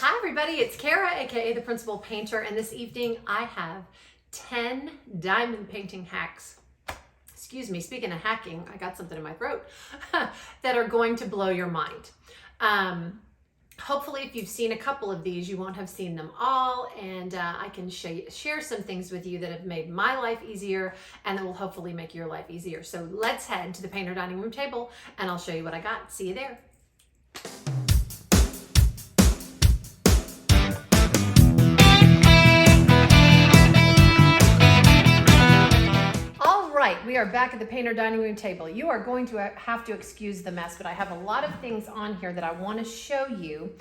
Hi everybody, it's Kara, aka the Principal Painter, and this evening I have 10 diamond painting hacks. Excuse me, speaking of hacking, I got something in my throat, that are going to blow your mind. Hopefully if you've seen a couple of these, you won't have seen them all, and I can share some things with you that have made my life easier and that will hopefully make your life easier. So let's head to the painter dining room table and I'll show you what I got. See you there. We are back at the painter dining room table. You are going to have to excuse the mess, but I have a lot of things on here that I want to show you.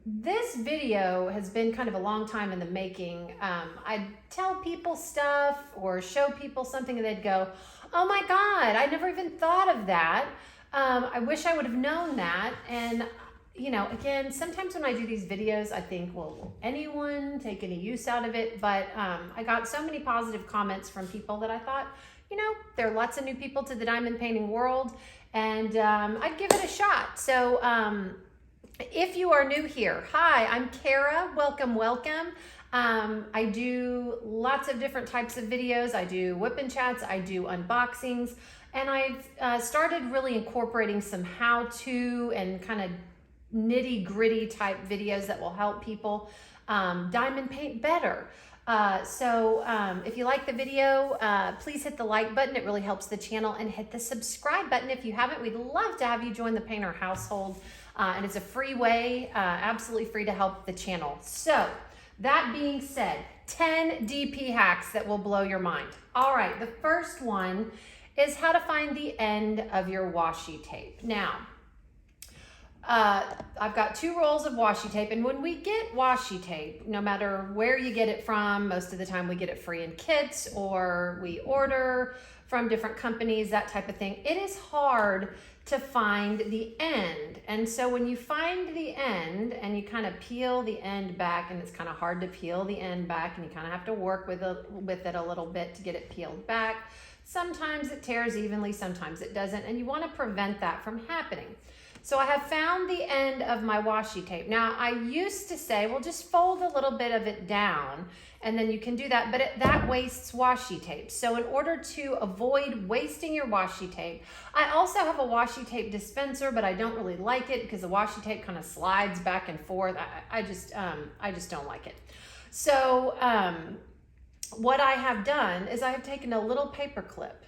This video has been kind of a long time in the making. I'd tell people stuff or show people something and they'd go, oh my God, I never even thought of that. I wish I would have known that. And you know, again, sometimes when I do these videos, I think, well, will anyone take any use out of it? But I got so many positive comments from people that I thought, you know, there are lots of new people to the diamond painting world, and I'd give it a shot. So if you are new here, hi, I'm Kara. Welcome, welcome. I do lots of different types of videos. I do whip and chats. I do unboxings. And I've started really incorporating some how-to and kind of nitty-gritty type videos that will help people diamond paint better. So if you like the video, please hit the like button. It really helps the channel, and hit the subscribe button if you haven't. We'd love to have you join the painter household, and it's a free way, absolutely free to help the channel. So that being said, 10 DP hacks that will blow your mind. All right, the first one is how to find the end of your washi tape. Now, I've got 2 rolls of washi tape, and when we get washi tape, no matter where you get it from, most of the time we get it free in kits or we order from different companies, that type of thing. It is hard to find the end. And so when you find the end and you kind of peel the end back, and it's kind of hard to peel the end back, and you kind of have to work with it a little bit to get it peeled back. Sometimes it tears evenly, sometimes it doesn't, and you want to prevent that from happening. So I have found the end of my washi tape. Now, I used to say, well, just fold a little bit of it down and then you can do that, but that wastes washi tape. So in order to avoid wasting your washi tape, I also have a washi tape dispenser, but I don't really like it because the washi tape kind of slides back and forth. I just don't like it. So what I have done is I have taken a little paper clip.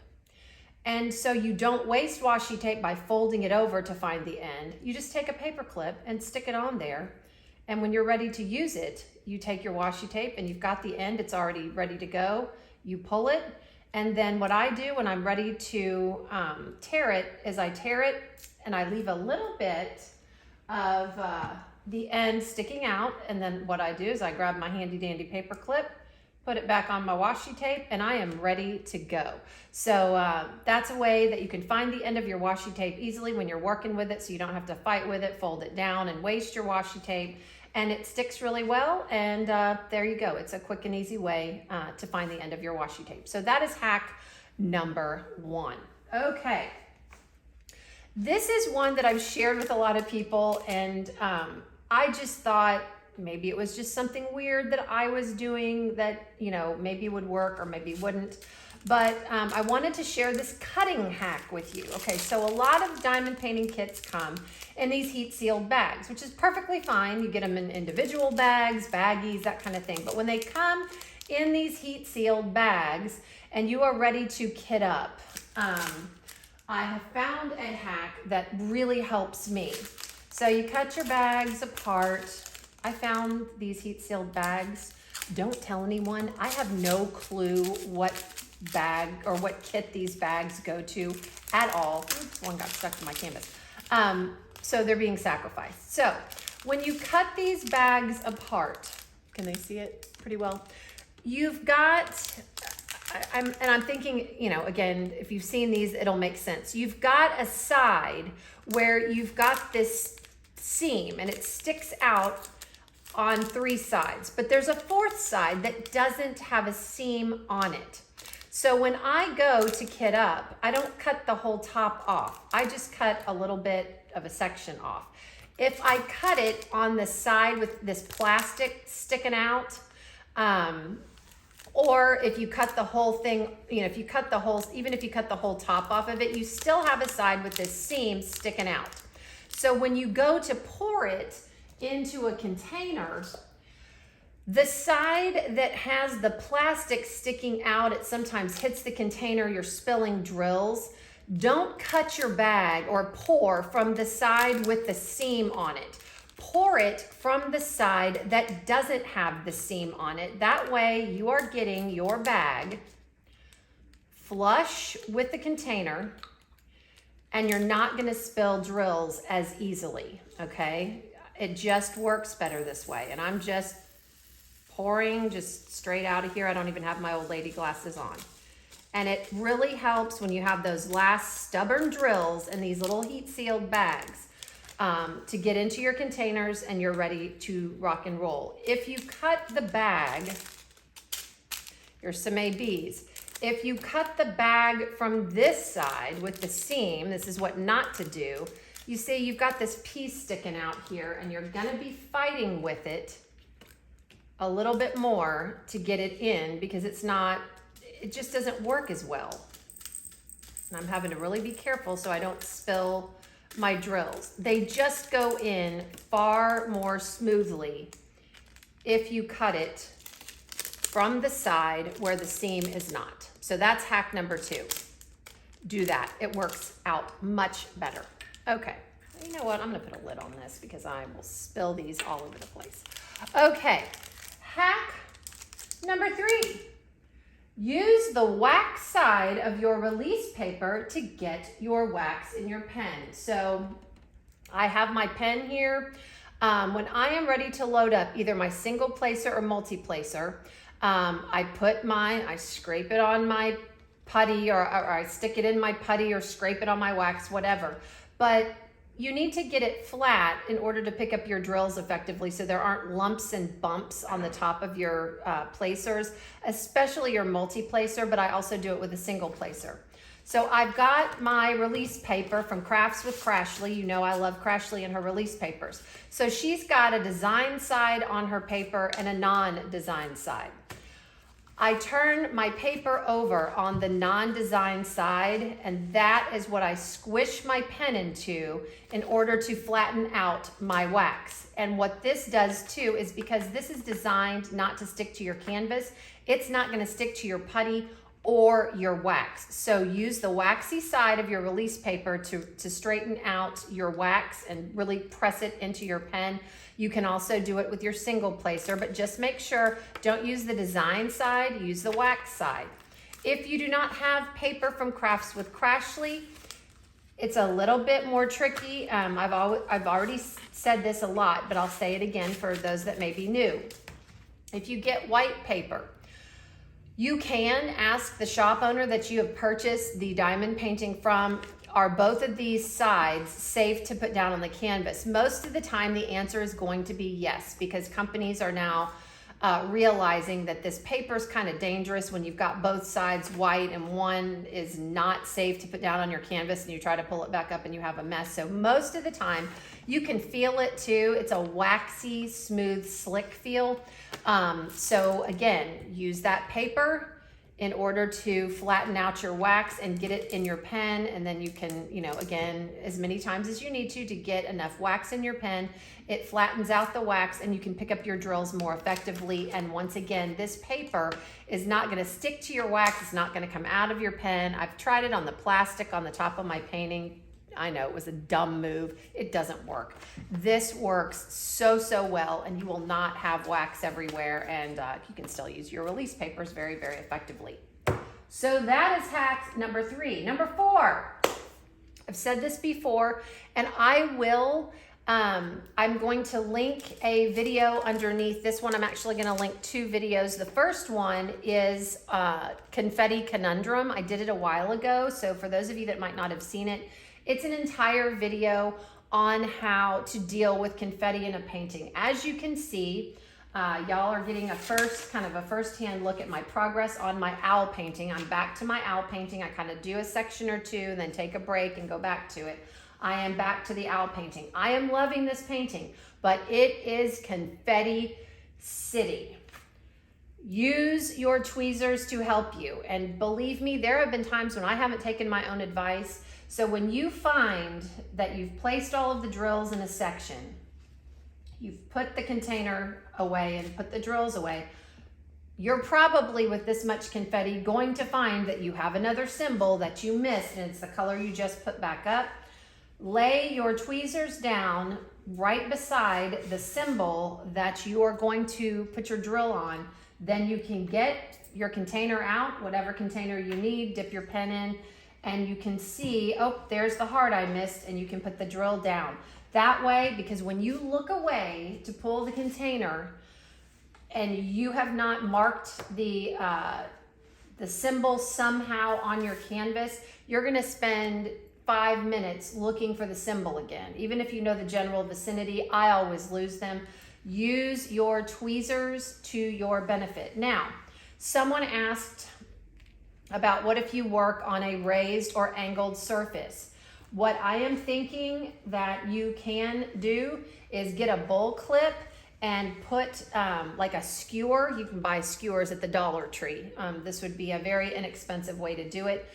And so you don't waste washi tape by folding it over to find the end. You just take a paper clip and stick it on there. And when you're ready to use it, you take your washi tape and you've got the end, it's already ready to go. You pull it. And then what I do when I'm ready to tear it is I tear it and I leave a little bit of the end sticking out. And then what I do is I grab my handy dandy paper clip, put it back on my washi tape, and I am ready to go. So that's a way that you can find the end of your washi tape easily when you're working with it, so you don't have to fight with it, fold it down, and waste your washi tape. And it sticks really well, and there you go. It's a quick and easy way to find the end of your washi tape. So that is hack number 1. Okay. This is one that I've shared with a lot of people, and I just thought, maybe it was just something weird that I was doing that, you know, maybe would work or maybe wouldn't. But I wanted to share this cutting hack with you. Okay, so a lot of diamond painting kits come in these heat sealed bags, which is perfectly fine. You get them in individual bags, baggies, that kind of thing. But when they come in these heat sealed bags and you are ready to kit up, I have found a hack that really helps me. So you cut your bags apart. I found these heat sealed bags. Don't tell anyone. I have no clue what bag or what kit these bags go to at all. Oops, one got stuck to my canvas. So they're being sacrificed. So when you cut these bags apart, can they see it pretty well? You've got, I'm thinking, you know, again, if you've seen these, it'll make sense. You've got a side where you've got this seam and it sticks out on 3 sides, but there's a 4th side that doesn't have a seam on it. So when I go to kit up, I don't cut the whole top off. I just cut a little bit of a section off. If I cut it on the side with this plastic sticking out, or if you cut the whole thing, you know, if you cut the whole, even if you cut the whole top off of it, you still have a side with this seam sticking out. So when you go to pour it into a container, the side that has the plastic sticking out, it sometimes hits the container, you're spilling drills. Don't cut your bag or pour from the side with the seam on it. Pour it from the side that doesn't have the seam on it. That way you are getting your bag flush with the container and you're not gonna spill drills as easily, okay? It just works better this way. And I'm just pouring just straight out of here. I don't even have my old lady glasses on. And it really helps when you have those last stubborn drills in these little heat sealed bags to get into your containers and you're ready to rock and roll. If you cut the bag, here's some ABs. If you cut the bag from this side with the seam, this is what not to do. You see you've got this piece sticking out here and you're gonna be fighting with it a little bit more to get it in because it just doesn't work as well. And I'm having to really be careful so I don't spill my drills. They just go in far more smoothly if you cut it from the side where the seam is not. So that's hack number 2. Do that. It works out much better. Okay, you know what? I'm gonna put a lid on this because I will spill these all over the place. Okay, hack number 3. Use the wax side of your release paper to get your wax in your pen. So I have my pen here. When I am ready to load up either my single placer or multi-placer, I scrape it on my putty or I stick it in my putty or scrape it on my wax, whatever. But you need to get it flat in order to pick up your drills effectively so there aren't lumps and bumps on the top of your placers, especially your multi-placer, but I also do it with a single placer. So I've got my release paper from Crafts with Crashly. You know I love Crashly and her release papers. So she's got a design side on her paper and a non-design side. I turn my paper over on the non-design side, and that is what I squish my pen into in order to flatten out my wax. And what this does too is because this is designed not to stick to your canvas, it's not going to stick to your putty or your wax. So use the waxy side of your release paper to straighten out your wax and really press it into your pen. You can also do it with your single placer, but just make sure, don't use the design side, use the wax side. If you do not have paper from Crafts with Crashly, it's a little bit more tricky. I've already said this a lot, but I'll say it again for those that may be new. If you get white paper, you can ask the shop owner that you have purchased the diamond painting from, are both of these sides safe to put down on the canvas? Most of the time the answer is going to be yes, because companies are now realizing that this paper is kind of dangerous when you've got both sides white and one is not safe to put down on your canvas and you try to pull it back up and you have a mess. So most of the time you can feel it too. It's a waxy, smooth, slick feel. So again, use that paper in order to flatten out your wax and get it in your pen. And then you can, again, as many times as you need to get enough wax in your pen. It flattens out the wax and you can pick up your drills more effectively. And once again, this paper is not gonna stick to your wax. It's not gonna come out of your pen. I've tried it on the plastic on the top of my painting. I know it was a dumb move. It doesn't work. This works so, so well, and you will not have wax everywhere, and you can still use your release papers very, very effectively. So that is hack number 3. Number 4, I've said this before, and I will, I'm going to link a video underneath this one. I'm actually gonna link 2 videos. The first one is Confetti Conundrum. I did it a while ago, so for those of you that might not have seen it, it's an entire video on how to deal with confetti in a painting. As you can see, y'all are getting a first-hand look at my progress on my owl painting. I'm back to my owl painting. I kind of do a section or 2 and then take a break and go back to it. I am back to the owl painting. I am loving this painting, but it is Confetti City. Use your tweezers to help you. And believe me, there have been times when I haven't taken my own advice. So when you find that you've placed all of the drills in a section, you've put the container away and put the drills away, you're probably, with this much confetti, going to find that you have another symbol that you missed, and it's the color you just put back up. Lay your tweezers down right beside the symbol that you are going to put your drill on. Then you can get your container out, whatever container you need, dip your pen in, and you can see, oh, there's the heart I missed, and you can put the drill down. That way, because when you look away to pull the container and you have not marked the symbol somehow on your canvas, you're gonna spend 5 minutes looking for the symbol again. Even if you know the general vicinity, I always lose them. Use your tweezers to your benefit. Now, someone asked about what if you work on a raised or angled surface. What I am thinking that you can do is get a bowl clip and put like a skewer. You can buy skewers at the Dollar Tree. This would be a very inexpensive way to do it.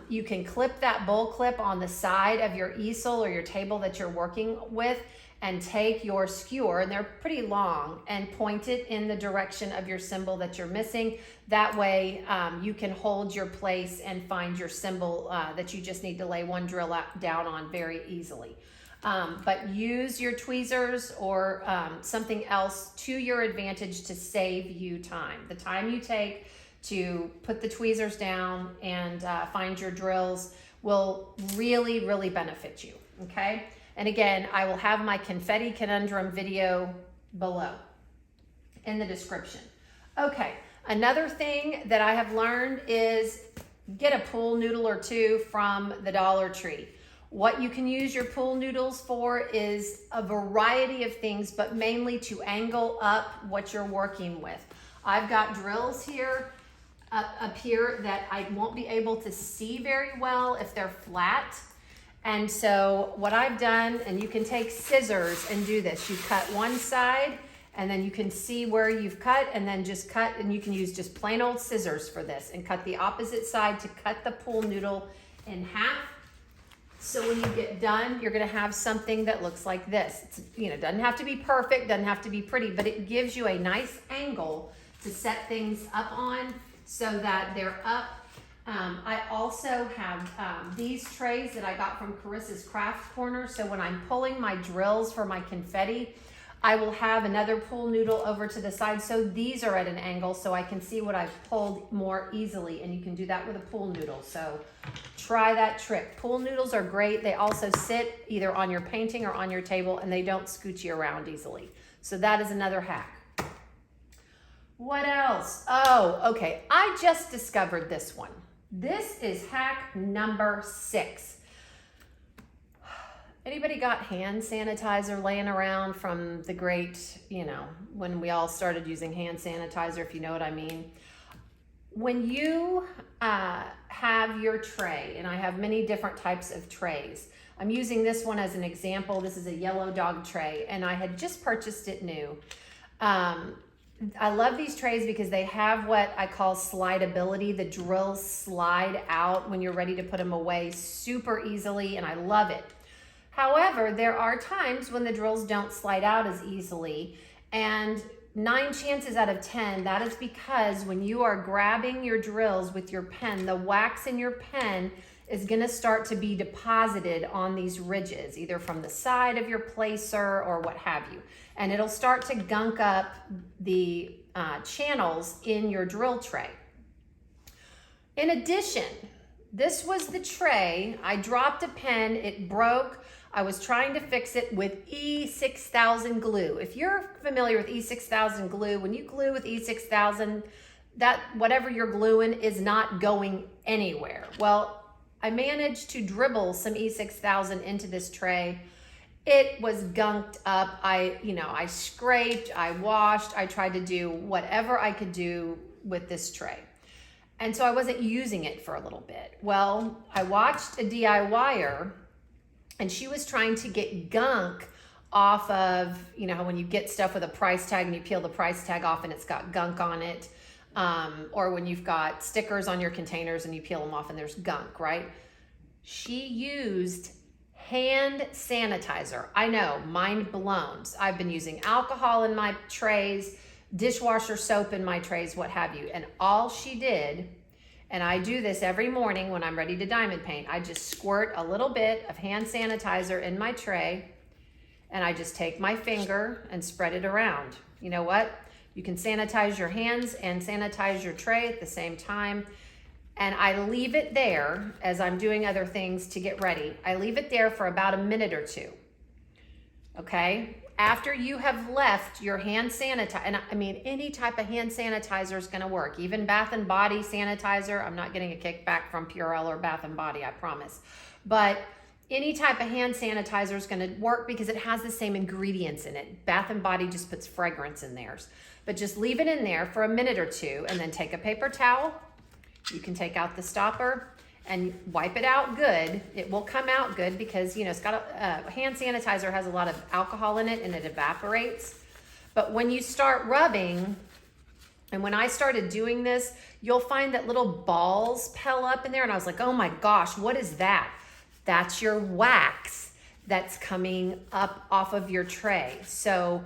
You can clip that bowl clip on the side of your easel or your table that you're working with, and take your skewer, and they're pretty long, and point it in the direction of your symbol that you're missing. That way you can hold your place and find your symbol that you just need to lay one drill down on very easily. But use your tweezers or something else to your advantage to save you time. The time you take to put the tweezers down and find your drills will really, really benefit you, okay? And again, I will have my Confetti Conundrum video below in the description. Okay, another thing that I have learned is get a pool noodle or two from the Dollar Tree. What you can use your pool noodles for is a variety of things, but mainly to angle up what you're working with. I've got drills here, up here, that I won't be able to see very well if they're flat. And so what I've done, and you can take scissors and do this. You cut one side, and then you can see where you've cut, and then just cut, and you can use just plain old scissors for this, and cut the opposite side to cut the pool noodle in half. So when you get done, you're gonna have something that looks like this. It's, you know, doesn't have to be perfect, doesn't have to be pretty, but it gives you a nice angle to set things up on so that they're up. I also have these trays that I got from Carissa's Craft Corner. So when I'm pulling my drills for my confetti, I will have another pool noodle over to the side. So these are at an angle so I can see what I've pulled more easily. And you can do that with a pool noodle. So try that trick. Pool noodles are great. They also sit either on your painting or on your table, and they don't scooch you around easily. So that is another hack. What else? Oh, okay. I just discovered this one. This is hack number 6. Anybody got hand sanitizer laying around from the great, when we all started using hand sanitizer, if you know what I mean? When you have your tray, and I have many different types of trays. I'm using this one as an example. This is a yellow dog tray, and I had just purchased it new. I love these trays because they have what I call slideability. The drills slide out when you're ready to put them away super easily, and I love it. However, there are times when the drills don't slide out as easily, and 9 chances out of 10, that is because when you are grabbing your drills with your pen, the wax in your pen is gonna start to be deposited on these ridges, either from the side of your placer or what have you. And it'll start to gunk up the channels in your drill tray. In addition, this was the tray. I dropped a pen, it broke. I was trying to fix it with E6000 glue. If you're familiar with E6000 glue, when you glue with E6000, that whatever you're gluing is not going anywhere. Well, I managed to dribble some E6000 into this tray. It was gunked up. I scraped, I washed, I tried to do whatever I could do with this tray. And so I wasn't using it for a little bit. Well, I watched a DIYer and she was trying to get gunk off of, you know, when you get stuff with a price tag and you peel the price tag off and it's got gunk on it, or when you've got stickers on your containers and you peel them off and there's gunk, right? She used hand sanitizer. I know, mind blown. I've been using alcohol in my trays, dishwasher soap in my trays, what have you. And all she did, and I do this every morning when I'm ready to diamond paint, I just squirt a little bit of hand sanitizer in my tray, and I just take my finger and spread it around. You know what? You can sanitize your hands and sanitize your tray at the same time. And I leave it there as I'm doing other things to get ready. I leave it there for about a minute or two. Okay? After you have left your hand sanitizer, and I mean, any type of hand sanitizer is gonna work. Even Bath and Body sanitizer. I'm not getting a kickback from Purell or Bath and Body, I promise. But any type of hand sanitizer is gonna work because it has the same ingredients in it. Bath and Body just puts fragrance in theirs. But just leave it in there for a minute or two and then take a paper towel. You can take out the stopper and wipe it out good. It will come out good because, you know, it's got hand sanitizer has a lot of alcohol in it and it evaporates. But when you start rubbing, and when I started doing this, you'll find that little balls pile up in there. And I was like, oh my gosh, what is that? That's your wax that's coming up off of your tray. So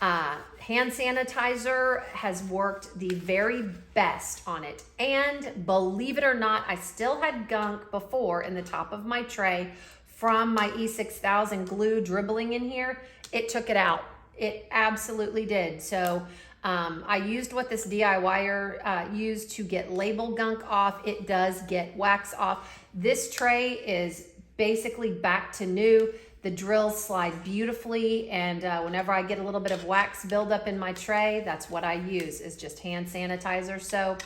hand sanitizer has worked the very best on it. And believe it or not, I still had gunk before in the top of my tray from my E6000 glue dribbling in here. It took it out. It absolutely did. So I used what this DIYer used to get label gunk off. It does get wax off. This tray is basically back to new. The drills slide beautifully, and whenever I get a little bit of wax buildup in my tray, that's what I use, is just hand sanitizer. So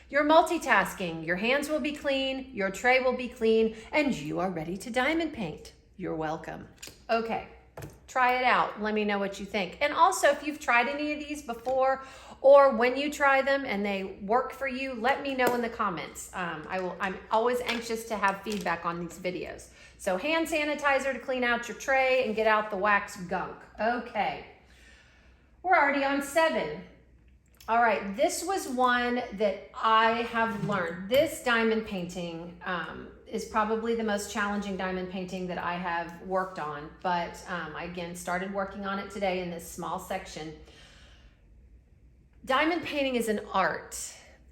you're multitasking. Your hands will be clean, your tray will be clean, and you are ready to diamond paint. You're welcome. Okay, try it out. Let me know what you think. And also, if you've tried any of these before, or when you try them and they work for you, let me know in the comments. I'm always anxious to have feedback on these videos. So hand sanitizer to clean out your tray and get out the wax gunk. Okay, we're already on 7. All right, this was one that I have learned. This diamond painting is probably the most challenging diamond painting that I have worked on, but I again started working on it today in this small section. Diamond painting is an art,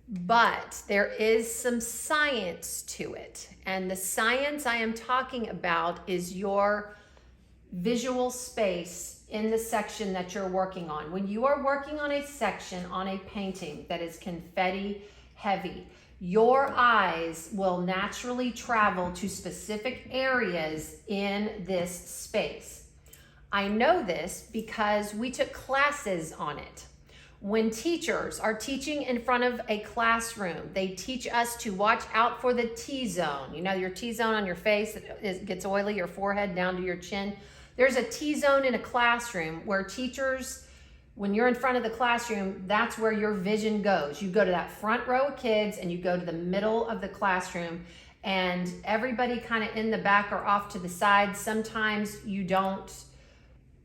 but there is some science to it. And the science I am talking about is your visual space in the section that you're working on. When you are working on a section on a painting that is confetti heavy, your eyes will naturally travel to specific areas in this space. I know this because we took classes on it. When teachers are teaching in front of a classroom, they teach us to watch out for the T-zone. You know, your T-zone on your face, it gets oily, your forehead down to your chin. There's a T-zone in a classroom where teachers, when you're in front of the classroom, that's where your vision goes. You go to that front row of kids and you go to the middle of the classroom, and everybody kind of in the back or off to the side. Sometimes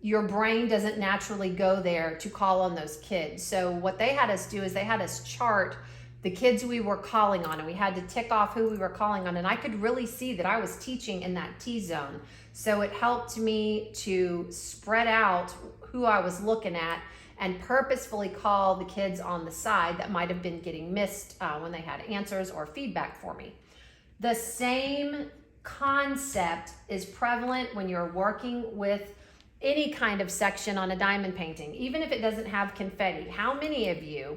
your brain doesn't naturally go there to call on those kids. So what they had us do is they had us chart the kids we were calling on, and we had to tick off who we were calling on. And I could really see that I was teaching in that T-zone. So it helped me to spread out who I was looking at and purposefully call the kids on the side that might have been getting missed when they had answers or feedback for me. The same concept is prevalent when you're working with any kind of section on a diamond painting, even if it doesn't have confetti. How many of you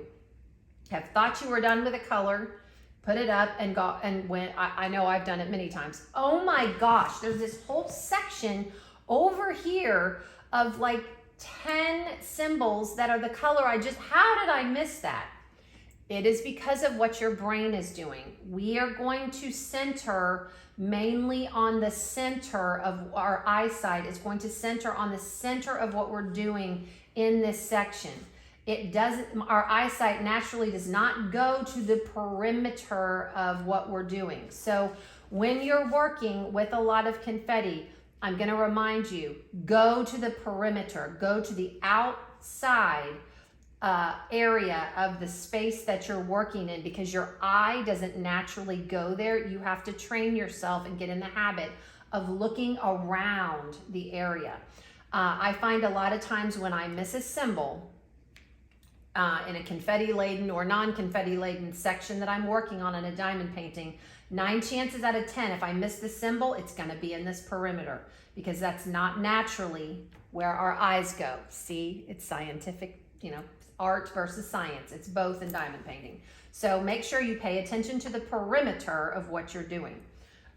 have thought you were done with a color, put it up and went, I know I've done it many times. Oh my gosh, there's this whole section over here of like 10 symbols that are the color how did I miss that? It is because of what your brain is doing. We are going to center mainly on the center of our eyesight. Is going to center on the center of what we're doing in this section. Our eyesight naturally does not go to the perimeter of what we're doing. So when you're working with a lot of confetti, I'm going to remind you, go to the perimeter, go to the outside area of the space that you're working in, because your eye doesn't naturally go there. You have to train yourself and get in the habit of looking around the area. I find a lot of times when I miss a symbol in a confetti laden or non-confetti laden section that I'm working on in a diamond painting, 9 chances out of 10, if I miss the symbol, it's going to be in this perimeter, because that's not naturally where our eyes go. See, it's scientific, you know, art versus science. It's both in diamond painting. So make sure you pay attention to the perimeter of what you're doing.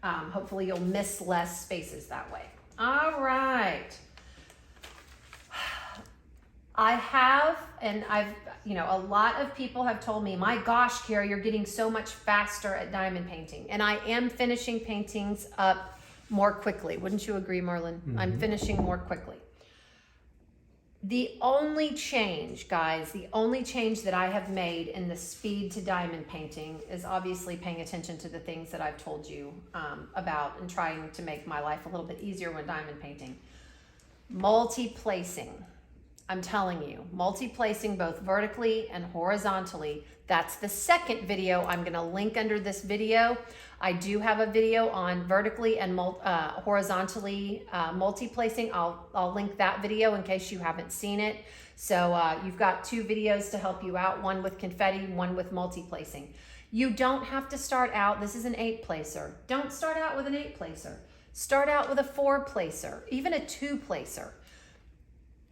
Hopefully you'll miss less spaces that way. All right. I have, and I've, you know, a lot of people have told me, my gosh, Kara, you're getting so much faster at diamond painting. And I am finishing paintings up more quickly. Wouldn't you agree, Marlon? Mm-hmm. I'm finishing more quickly. The only change, guys, the only change that I have made in the speed to diamond painting is obviously paying attention to the things that I've told you about, and trying to make my life a little bit easier when diamond painting. Multi-placing. I'm telling you, multi-placing both vertically and horizontally. That's the second video I'm going to link under this video. I do have a video on vertically and horizontally multi-placing. I'll link that video in case you haven't seen it. So you've got 2 videos to help you out, one with confetti, one with multi-placing. You don't have to start out, this is an 8-placer. Don't start out with an 8-placer. Start out with a 4-placer, even a 2-placer.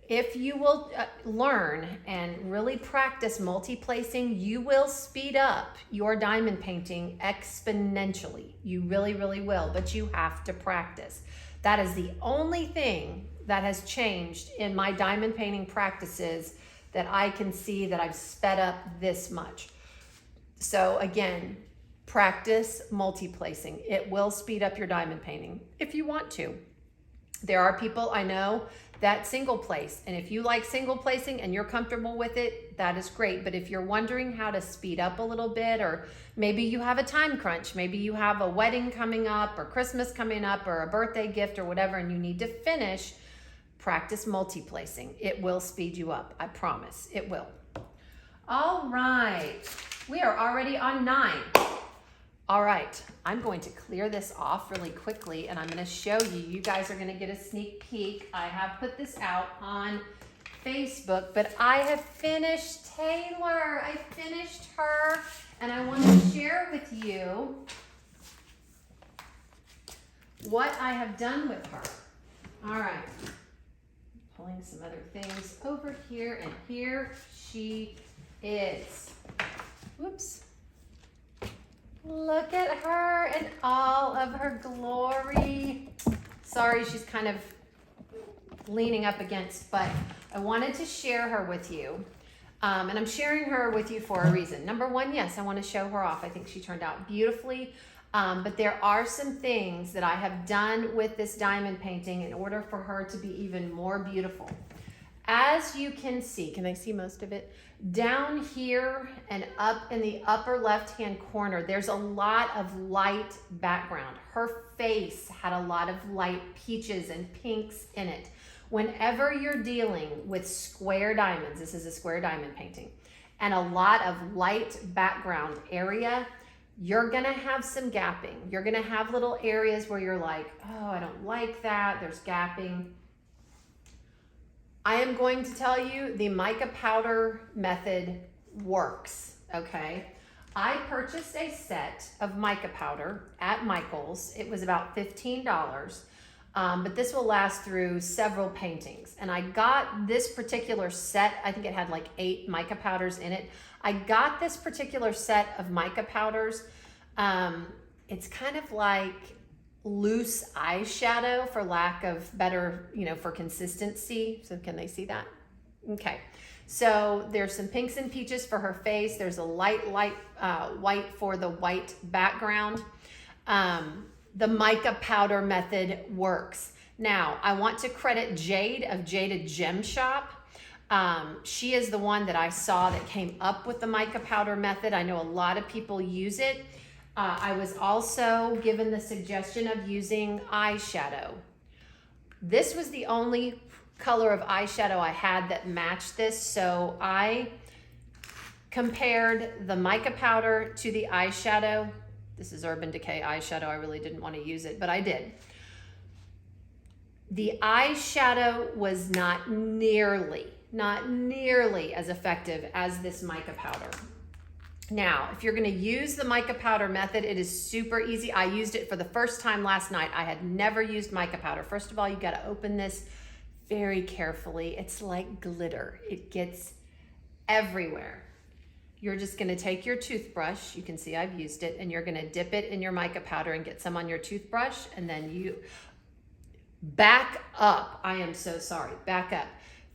If you will learn and really practice multi-placing, you will speed up your diamond painting exponentially. You really, really will, but you have to practice. That is the only thing that has changed in my diamond painting practices that I can see that I've sped up this much. So again, practice multi-placing. It will speed up your diamond painting if you want to. There are people I know that single place, and if you like single placing and you're comfortable with it, that is great. But if you're wondering how to speed up a little bit, or maybe you have a time crunch, maybe you have a wedding coming up or Christmas coming up or a birthday gift or whatever, and you need to finish, practice multi-placing. It will speed you up. I promise it will. All right, we are already on 9. All right, I'm going to clear this off really quickly, and I'm going to show you. You guys are going to get a sneak peek. I have put this out on Facebook, but I have finished Taylor. I finished her, and I want to share with you what I have done with her. All right, pulling some other things over here, and here she is. Whoops. Look at her in all of her glory. Sorry, she's kind of leaning up against, but I wanted to share her with you. And I'm sharing her with you for a reason. Number one, yes, I want to show her off. I think she turned out beautifully. But there are some things that I have done with this diamond painting in order for her to be even more beautiful. As you can see, can I see most of it? Down here and up in the upper left-hand corner, there's a lot of light background. Her face had a lot of light peaches and pinks in it. Whenever you're dealing with square diamonds, this is a square diamond painting, and a lot of light background area, you're gonna have some gapping. You're gonna have little areas where you're like, oh, I don't like that, there's gapping. I am going to tell you the mica powder method works, okay? I purchased a set of mica powder at Michael's. It was about $15, but this will last through several paintings. And I got this particular set, I think it had like 8 mica powders in it. I got this particular set of mica powders. It's kind of like loose eyeshadow, for lack of better, for consistency. So can they see that? Okay. So there's some pinks and peaches for her face. There's a light white for the white background. The mica powder method works. Now, I want to credit Jade of Jaded Gem Shop. She is the one that I saw that came up with the mica powder method. I know a lot of people use it. I was also given the suggestion of using eyeshadow. This was the only color of eyeshadow I had that matched this, so I compared the mica powder to the eyeshadow. This is Urban Decay eyeshadow. I really didn't want to use it, but I did. The eyeshadow was not nearly as effective as this mica powder. Now, if you're going to use the mica powder method, it is super easy. I used it for the first time last night. I had never used mica powder. First of all, you got to open this very carefully. It's like glitter. It gets everywhere. You're just going to take your toothbrush. You can see I've used it, and you're going to dip it in your mica powder and get some on your toothbrush, and then you back up. I am so sorry. Back up.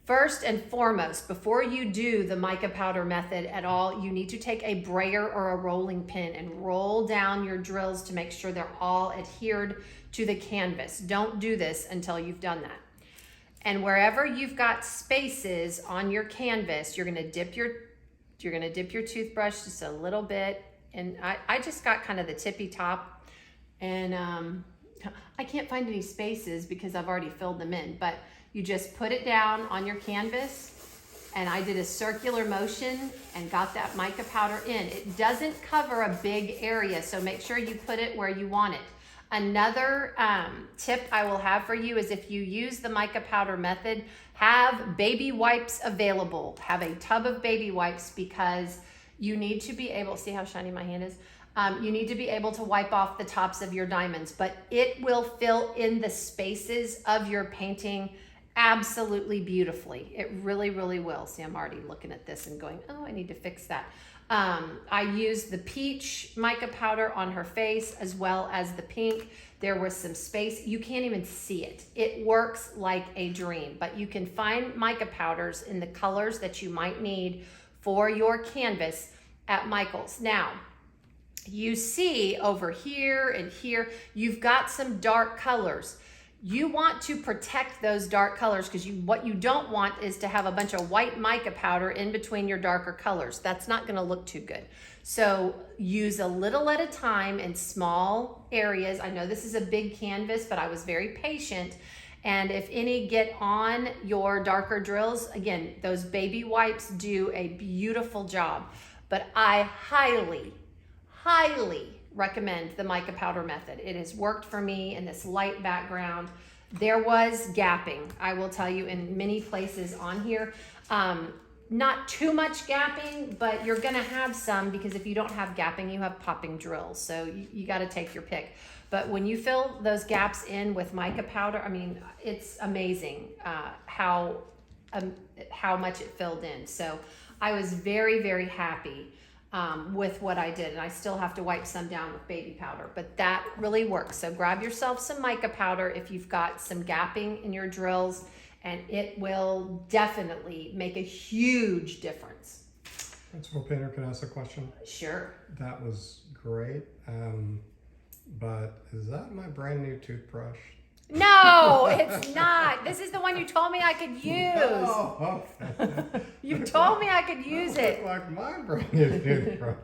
First and foremost, before you do the mica powder method at all, you need to take a brayer or a rolling pin and roll down your drills to make sure they're all adhered to the canvas. Don't do this until you've done that. And wherever you've got spaces on your canvas, you're gonna dip your toothbrush just a little bit. And I just got kind of the tippy top, and I can't find any spaces because I've already filled them in, but you just put it down on your canvas, and I did a circular motion and got that mica powder in. It doesn't cover a big area, so make sure you put it where you want it. Another tip I will have for you is if you use the mica powder method, have baby wipes available. Have a tub of baby wipes, because you need to be able, see how shiny my hand is? You need to be able to wipe off the tops of your diamonds, but it will fill in the spaces of your painting absolutely beautifully. It really, really will. See, I'm already looking at this and going, oh, I need to fix that. I used the peach mica powder on her face as well as the pink. There was some space. You can't even see it. It works like a dream, but you can find mica powders in the colors that you might need for your canvas at Michael's. Now, you see over here and here, you've got some dark colors. You want to protect those dark colors, because what you don't want is to have a bunch of white mica powder in between your darker colors. That's not going to look too good. So use a little at a time in small areas. I know this is a big canvas, but I was very patient. And if any get on your darker drills, again, those baby wipes do a beautiful job. But I highly recommend the mica powder method. It has worked for me in this light background. There was gapping, I will tell you, in many places on here. Not too much gapping, but you're gonna have some, because if you don't have gapping, you have popping drills. So you gotta take your pick. But when you fill those gaps in with mica powder, I mean, it's amazing how much it filled in. So I was very, very happy with what I did, and I still have to wipe some down with baby powder, but that really works. So grab yourself some mica powder if you've got some gapping in your drills, and it will definitely make a huge difference. Principal Painter, can I ask a question? Sure. That was great, but is that my brand new toothbrush? No, it's not. This is the one you told me I could use. Oh, okay. You told me I could use it. Like my brand new toothbrush.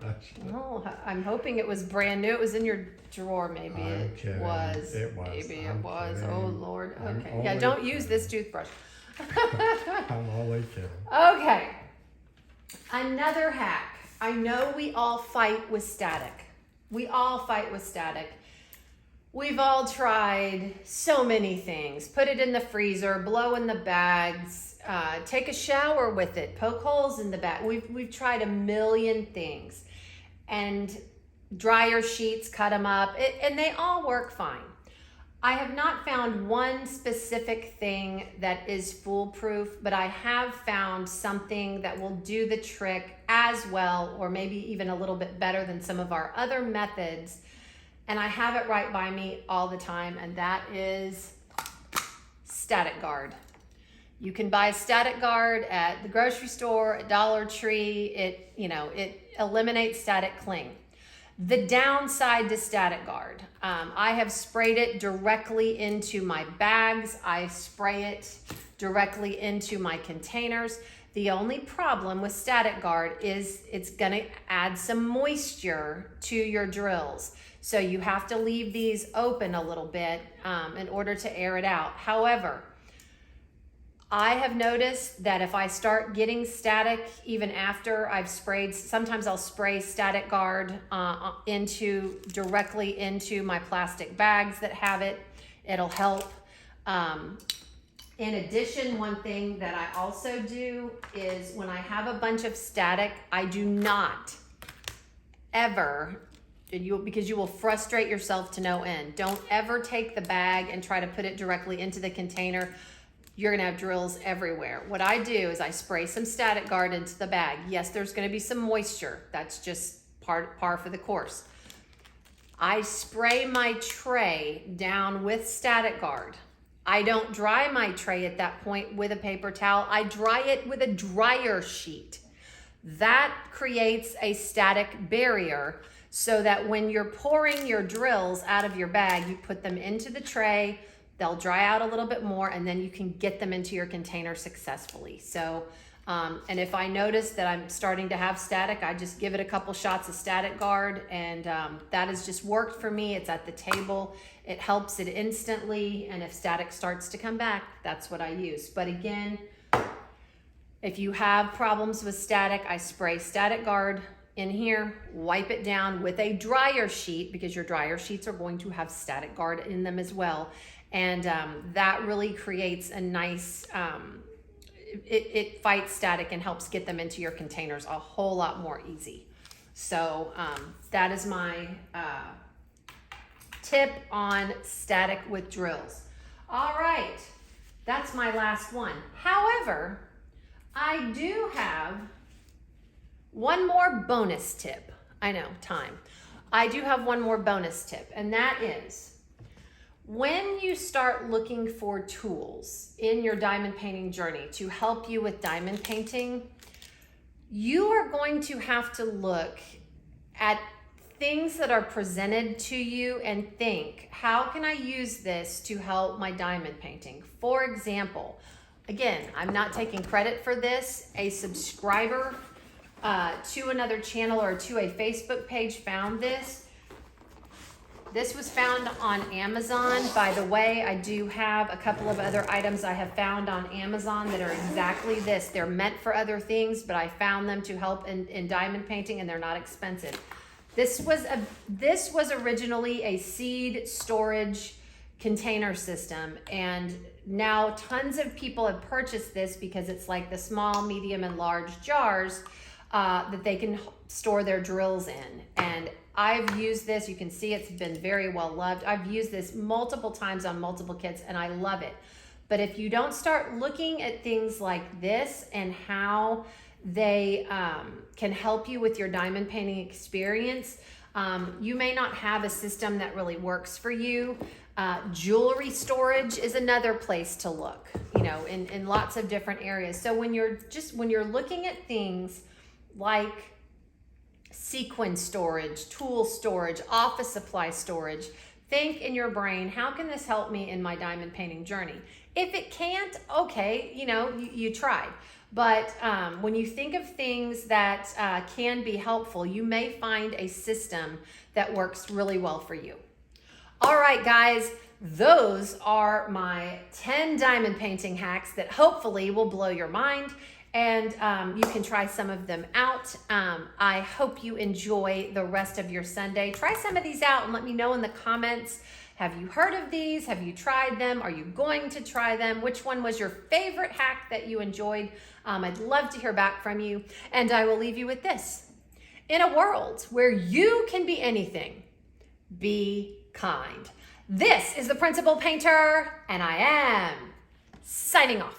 Oh, I'm hoping it was brand new. It was in your drawer, maybe. I'm kidding. Was. It was. Maybe I'm it was. kidding. Oh, Lord. I'm Okay. Yeah, don't use this toothbrush. I'm only kidding. Okay. Another hack. I know we all fight with static. We all fight with static. We've all tried so many things. Put it in the freezer, blow in the bags, take a shower with it, poke holes in the bag. We've tried a million things. And dryer sheets, cut them up, and they all work fine. I have not found one specific thing that is foolproof, but I have found something that will do the trick as well, or maybe even a little bit better than some of our other methods. And I have it right by me all the time, and that is Static Guard. You can buy a Static Guard at the grocery store, at Dollar Tree. It eliminates static cling. The downside to Static Guard, I have sprayed it directly into my bags. I spray it directly into my containers. The only problem with static guard is it's gonna add some moisture to your drills. So you have to leave these open a little bit in order to air it out. However, I have noticed that if I start getting static, even after I've sprayed, sometimes I'll spray static guard directly into my plastic bags that have it. It'll help. In addition, one thing that I also do is when I have a bunch of static, I do not ever, because you will frustrate yourself to no end. Don't ever take the bag and try to put it directly into the container. You're gonna have drills everywhere. What I do is I spray some static guard into the bag. Yes, there's gonna be some moisture. That's just par for the course. I spray my tray down with static guard. I don't dry my tray at that point with a paper towel. I dry it with a dryer sheet. That creates a static barrier so that when you're pouring your drills out of your bag, you put them into the tray, they'll dry out a little bit more, and then you can get them into your container successfully. So, and if I notice that I'm starting to have static, I just give it a couple shots of static guard, and that has just worked for me. It's at the table. It helps it instantly, and if static starts to come back, that's what I use. But again, if you have problems with static, I spray static guard in here, wipe it down with a dryer sheet, because your dryer sheets are going to have static guard in them as well. And that really creates a nice, it fights static and helps get them into your containers a whole lot more easy. So that is my tip on static with drills. All right, that's my last one. However, I do have one more bonus tip. I know, time. I do have one more bonus tip, and that is, when you start looking for tools in your diamond painting journey to help you with diamond painting, you are going to have to look at things that are presented to you and think, how can I use this to help my diamond painting? For example, again, I'm not taking credit for this. A subscriber to another channel or to a Facebook page found this. This was found on Amazon. By the way, I do have a couple of other items I have found on Amazon that are exactly this. They're meant for other things, but I found them to help in diamond painting, and they're not expensive. This was originally a seed storage container system, and now tons of people have purchased this because it's like the small, medium, and large jars that they can store their drills in. And I've used this. You can see it's been very well loved. I've used this multiple times on multiple kits, and I love it. But if you don't start looking at things like this and how they can help you with your diamond painting experience, you may not have a system that really works for you. Jewelry storage is another place to look, you know, in lots of different areas. So when you're looking at things like sequin storage, tool storage, office supply storage, think in your brain, how can this help me in my diamond painting journey? If it can't, okay, you know, you tried. But when you think of things that can be helpful, you may find a system that works really well for you. All right, guys, those are my 10 diamond painting hacks that hopefully will blow your mind, and you can try some of them out. I hope you enjoy the rest of your Sunday. Try some of these out and let me know in the comments. Have you heard of these? Have you tried them? Are you going to try them? Which one was your favorite hack that you enjoyed? I'd love to hear back from you. And I will leave you with this. In a world where you can be anything, be kind. This is the Principal Painter, and I am signing off.